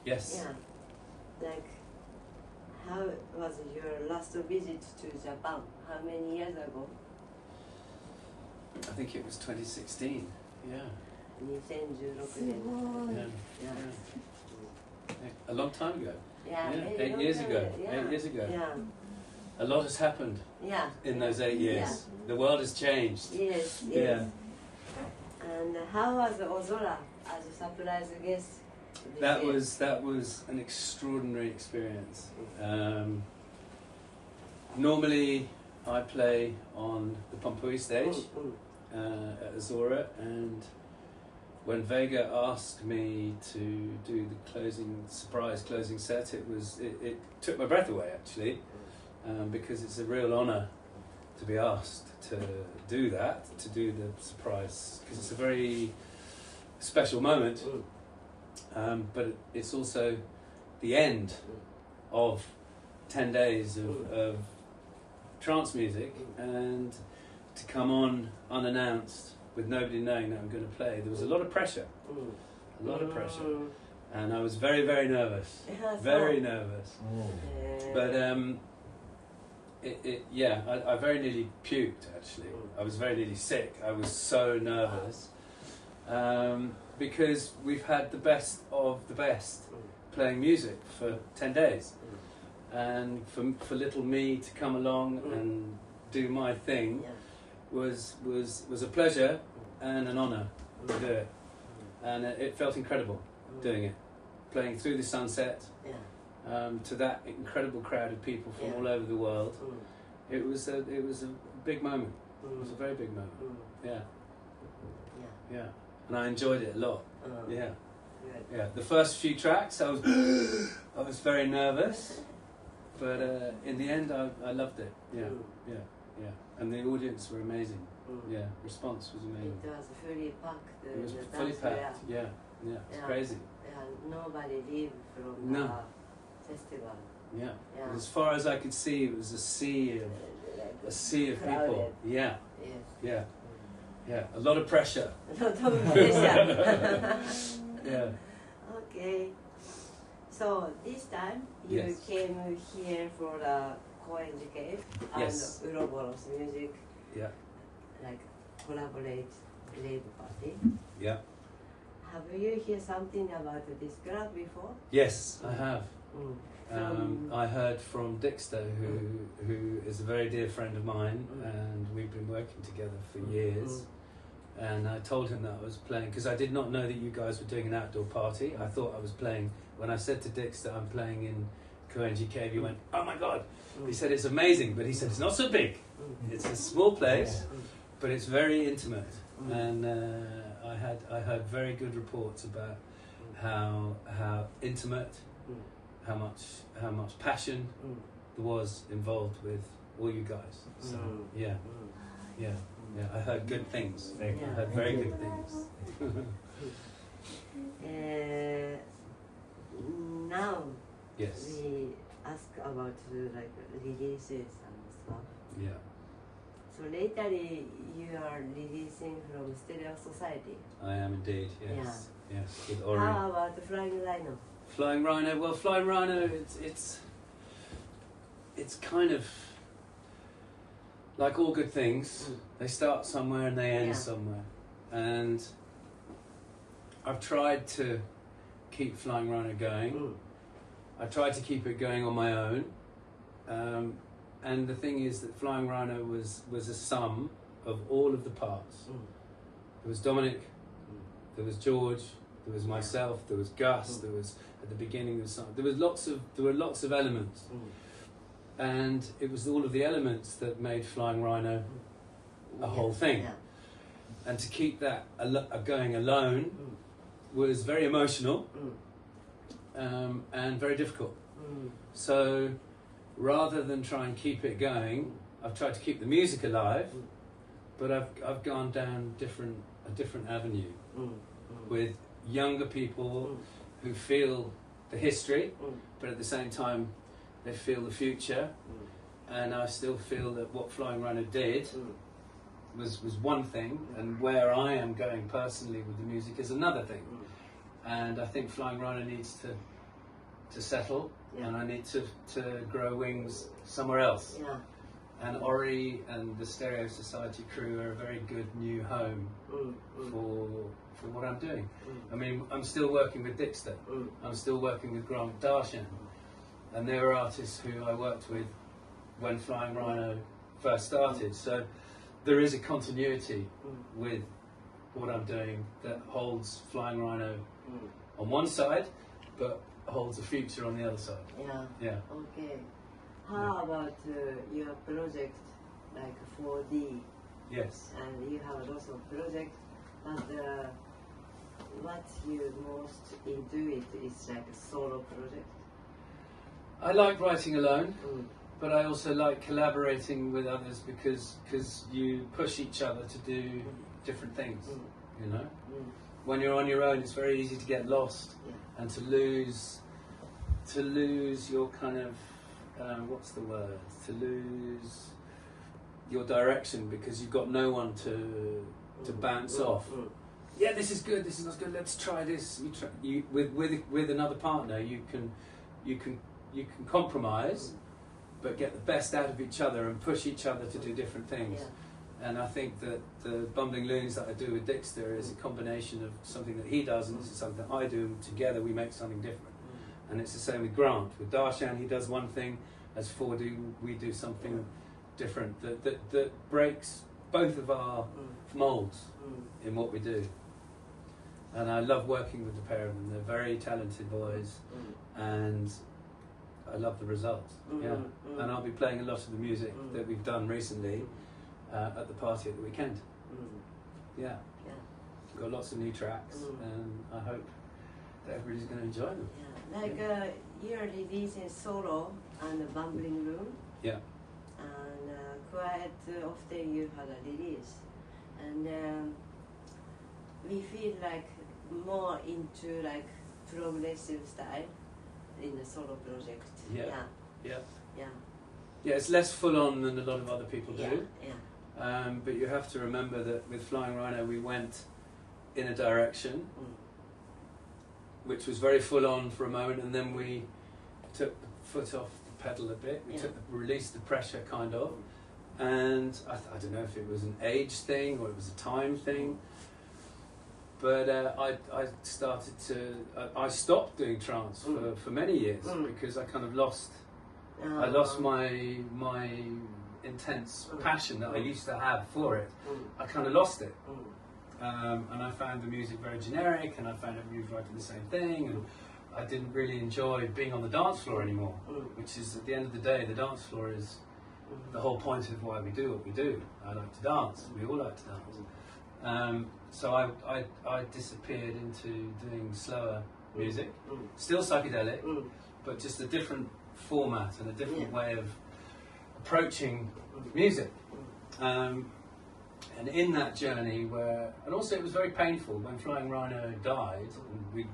Yes. Yeah. Like, how was your last visit to Japan? How many years ago? I think it was 2016. Yeah. 2016 Yeah. Yeah. A long time ago. Yeah. 8 years ago. Yeah. 8 years ago. Yeah. A lot has happened in those 8 years. Yeah. The world has changed. Yes. Yeah. And how was Ozora as a surprise guest? That was an extraordinary experience. Normally, I play on the Pompui stage at Ozora, and when Vega asked me to do the surprise closing set, it took my breath away actually, because it's a real honour to be asked to do that, to do the surprise, because it's a very special moment. But it's also the end of 10 days of trance music, and to come on unannounced with nobody knowing that I'm going to play, there was a lot of pressure, and I was very, very nervous, very nervous. But I very nearly puked actually. I was very nearly sick. I was so nervous. Because we've had the best of the best playing music for 10 days, and for little me to come along and do my thing was a pleasure and an honour to do it, and it felt incredible doing it, playing through the sunset to that incredible crowd of people from all over the world. It was a big moment. It was a very big moment. Yeah. And I enjoyed it a lot. Yeah. The first few tracks, I was very nervous, but in the end, I loved it. Yeah. And the audience were amazing. Yeah, response was amazing. It was fully packed. It was fully packed. Yeah. It's crazy. Nobody leave from the festival. Yeah. As far as I could see, it was a sea of people. Yeah. A lot of pressure. A lot of pressure. Yeah. Okay. So this time you came here for the Koenjicave and Uroboros music. Yeah. Like collaborate Rave party. Yeah. Have you heard something about this club before? Yes, I have. I heard from Dixter, who is a very dear friend of mine, and we've been working together for years. And I told him that I was playing, because I did not know that you guys were doing an outdoor party. I thought I was playing, when I said to Dixter I'm playing in Koenjicave, he went, "Oh my God." He said it's amazing, but he said it's not so big. It's a small place, but it's very intimate. And I heard very good reports about how intimate, how much passion there was involved with all you guys. So yeah, I heard good things. I heard very good things. Now we ask about like releases and stuff. Yeah. So lately you are releasing from Stereo Society. I am indeed. Yes. With Ori. How about Flying Rhino? Flying Rhino. Well, Flying Rhino, it's kind of like all good things. They start somewhere and they end somewhere. And I've tried to keep Flying Rhino going. I tried to keep it going on my own. And the thing is that Flying Rhino was a sum of all of the parts. There was Dominic, there was George, there was myself, there was Gus, there was at the beginning there were lots of elements. And it was all of the elements that made Flying Rhino a whole thing. And to keep that going alone was very emotional and very difficult. So rather than try and keep it going, I've tried to keep the music alive, but I've gone down a different avenue with younger people who feel the history, but at the same time they feel the future, and I still feel that what Flying Rhino did was one thing, and where I am going personally with the music is another thing. And I think Flying Rhino needs to to settle, Yeah. and I need to grow wings somewhere else. Yeah. And Ori and the Stereo Society crew are a very good new home for what I'm doing. I mean, I'm still working with Dixter. I'm still working with Grant Darshan, and they were artists who I worked with when Flying Rhino first started. So there is a continuity with what I'm doing that holds Flying Rhino on one side, but holds a future on the other side. Yeah. Yeah. Okay. How about your project, like 4D? Yes. And you have lots of projects, but what you most into it is like a solo project? I like writing alone, but I also like collaborating with others because you push each other to do different things. You know, when you're on your own, it's very easy to get lost and to lose your kind of what's the word? To lose your direction because you've got no one to bounce off. Yeah, this is good. This is not good. Let's try this. With another partner, you can compromise, but get the best out of each other and push each other to do different things. Yeah. And I think that the Bumbling Loons that I do with Dixter is a combination of something that he does and this is something that I do, and together we make something different. And it's the same with Grant. With Darshan, he does one thing. As 4D, we do something different that breaks both of our moulds in what we do. And I love working with the pair of them. They're very talented boys, and I love the results. Yeah, and I'll be playing a lot of the music that we've done recently at the party at the weekend. Yeah, got lots of new tracks, and I hope that everybody's going to enjoy them. Yeah. Like you're releasing solo and the Bumbling Room. Yeah. And quite often you had a release, and we feel like more into like progressive style in the solo project. Yeah, it's less full on than a lot of other people do. But you have to remember that with Flying Rhino we went in a direction which was very full on for a moment, and then we took the foot off the pedal a bit. We released the pressure kind of, and I don't know if it was an age thing or it was a time thing. But I stopped doing trance for many years because I kind of lost my intense passion that I used to have for it. I kind of lost it, and I found the music very generic, and I found everybody writing the same thing, and I didn't really enjoy being on the dance floor anymore. Which is, at the end of the day, the dance floor is the whole point of why we do what we do. I like to dance. We all like to dance. So I disappeared into doing slower music, still psychedelic, but just a different format and a different way of approaching music. And in that journey, and also it was very painful when Flying Rhino died and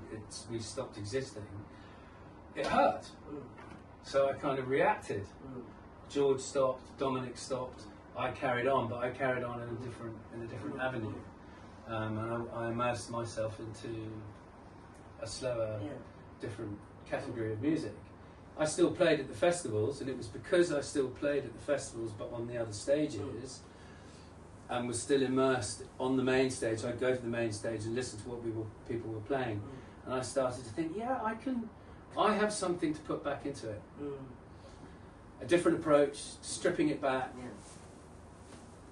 we stopped existing. It hurt. So I kind of reacted. George stopped, Dominic stopped. I carried on, but I carried on in a different avenue. And I immersed myself into a slower, different category of music. I still played at the festivals, and it was because I still played at the festivals but on the other stages and was still immersed on the main stage. I'd go to the main stage and listen to what people were playing, and I started to think, I have something to put back into it. A different approach, stripping it back,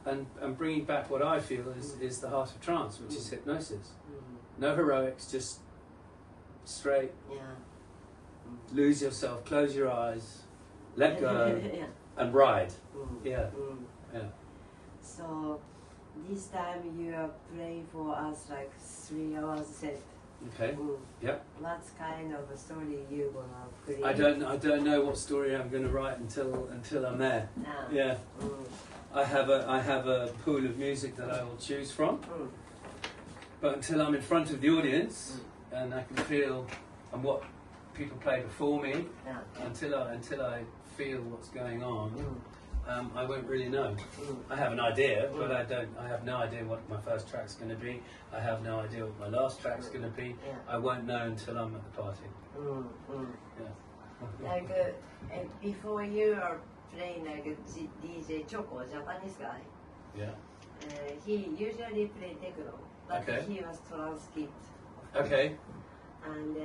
and bringing back what I feel is the heart of trance, which is hypnosis. No heroics, just straight. Lose yourself, close your eyes, let go, and ride. So this time you are playing for us like 3 hours set. Okay. Yep. What kind of a story you gonna create? I don't know what story I'm going to write until I'm there. Yeah. I have a pool of music that I will choose from. But until I'm in front of the audience and I can feel and what people play before me, until I feel what's going on, I won't really know. I have an idea, but I have no idea what my first track's going to be. I have no idea what my last track's going to be. I won't know until I'm at the party. Yeah. Like before you are playing like DJ Choco, Japanese guy. Yeah. He usually play techno, but Okay. he was trans-skipped. Okay. And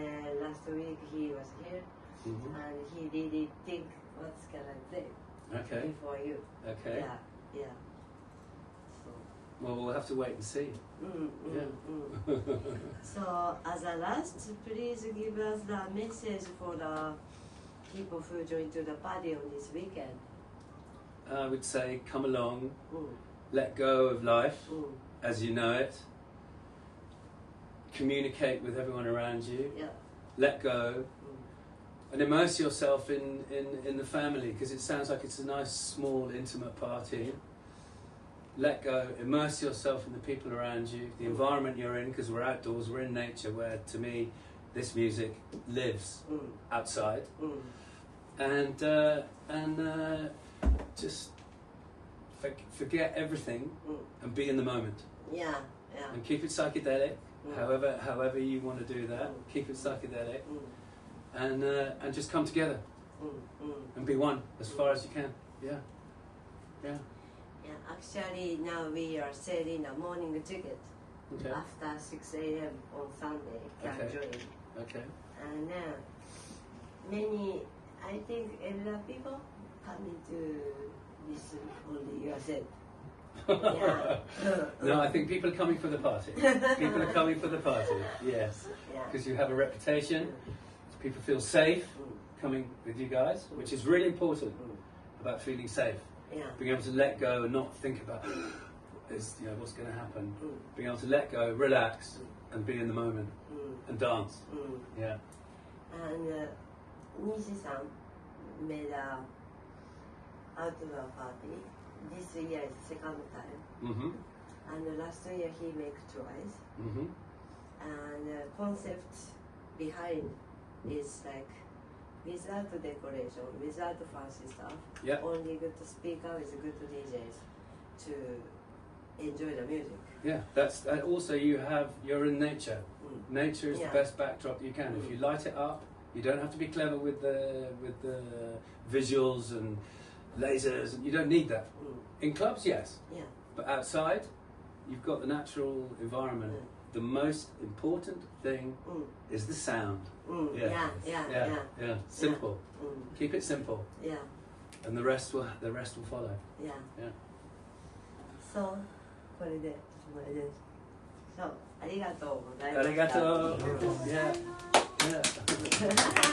last week he was here, and he really think what's gonna play Okay. before you. Okay. Yeah, yeah. So. Well, we'll have to wait and see. So, as a last, please give us the message for the people who joined to the party on this weekend. I would say, come along, let go of life as you know it, communicate with everyone around you, let go, and immerse yourself in the family, because it sounds like it's a nice, small, intimate party. Let go, immerse yourself in the people around you, the environment you're in, because we're outdoors, we're in nature, where to me this music lives outside. And just forget everything and be in the moment. Yeah. And keep it psychedelic, however you want to do that. Keep it psychedelic, and just come together and be one as far as you can. Yeah. Actually, now we are selling a morning ticket Okay. after 6 a.m. on Sunday. Can join. Okay. And many, I think, elder people coming to listen only yourself. No, I think people are coming for the party. People are coming for the party. Yes. Because you have a reputation. People feel safe coming with you guys, which is really important about feeling safe. Being able to let go and not think about what's going to happen. Being able to let go, relax, and be in the moment and dance. Yeah. And Nishi-san made a outdoor party. This year is second time. And last year he made twice. And the concept behind is like without decoration, without fancy stuff, only good speaker with good DJs to enjoy the music. Yeah, that's also you're in nature. Nature is the best backdrop you can. If you light it up, you don't have to be clever with the visuals and lasers. You don't need that. In clubs, yes. But outside, you've got the natural environment. The most important thing is the sound. Simple. Keep it simple. And the rest will follow. So, これでおしまいです。そう、ありがとうございました。ありがとう。